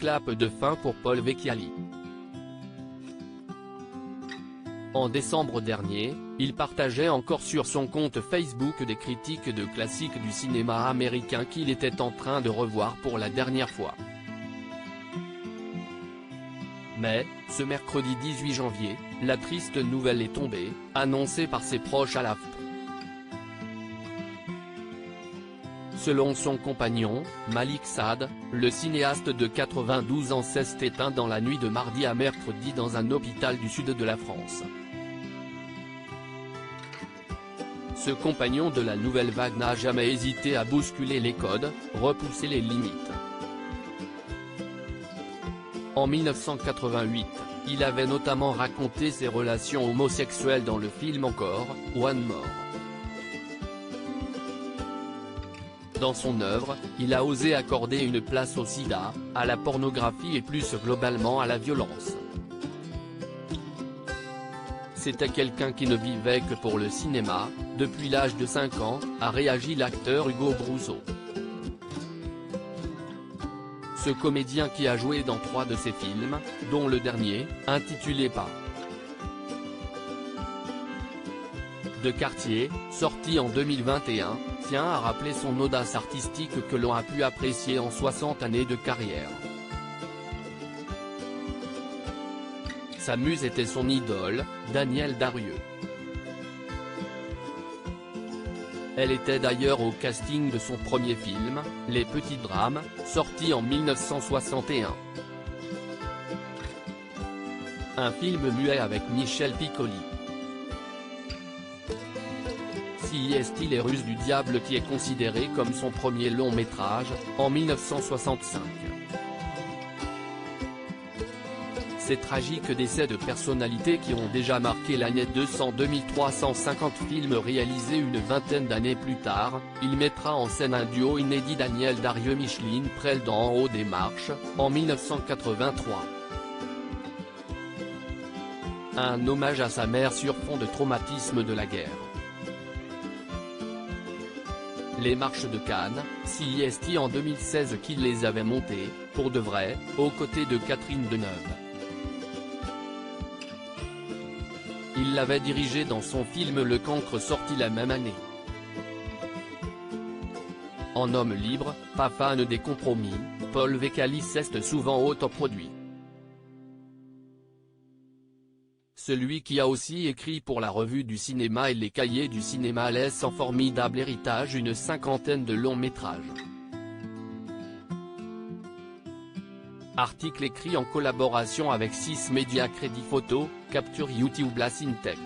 clap de fin pour Paul Vecchiali. En décembre dernier, il partageait encore sur son compte Facebook des critiques de classiques du cinéma américain qu'il était en train de revoir pour la dernière fois. Mais, ce mercredi 18 janvier, la triste nouvelle est tombée, annoncée par ses proches à l'AFP. Selon son compagnon, Malik Saad, le cinéaste de 92 ans s'est éteint dans la nuit de mardi à mercredi dans un hôpital du sud de la France. Ce compagnon de la nouvelle vague n'a jamais hésité à bousculer les codes, repousser les limites. En 1988, il avait notamment raconté ses relations homosexuelles dans le film Encore, One More. Dans son œuvre, il a osé accorder une place au sida, à la pornographie et plus globalement à la violence. C'était quelqu'un qui ne vivait que pour le cinéma, depuis l'âge de 5 ans, a réagi l'acteur Hugo Brousseau. Ce comédien qui a joué dans 3 de ses films, dont le dernier, intitulé Pas de quartier, sorti en 2021, tient à rappeler son audace artistique que l'on a pu apprécier en 60 années de carrière. Sa muse était son idole, Danielle Darrieux. Elle était d'ailleurs au casting de son premier film, Les Petits Drames, sorti en 1961. Un film muet avec Michel Piccoli. CIST Les Ruses du Diable qui est considéré comme son premier long métrage, en 1965. Ces tragiques décès de personnalités qui ont déjà marqué l'année 200-2350 films réalisés une vingtaine d'années plus tard, il mettra en scène un duo inédit Danielle Darrieux-Micheline Prel dans En haut des marches, en 1983. Un hommage à sa mère sur fond de traumatisme de la guerre. Les marches de Cannes, CIST en 2016 qu'il les avait montées, pour de vrai, aux côtés de Catherine Deneuve. Il l'avait dirigé dans son film Le Cancre sorti la même année. En homme libre, pas fan des compromis, Paul Vecchiali s'est souvent autoproduit. Celui qui a aussi écrit pour la Revue du cinéma et les Cahiers du cinéma laisse en formidable héritage une 50aine de longs métrages. Article écrit en collaboration avec 6 médias Crédit Photo, Capture YouTube La Syntech.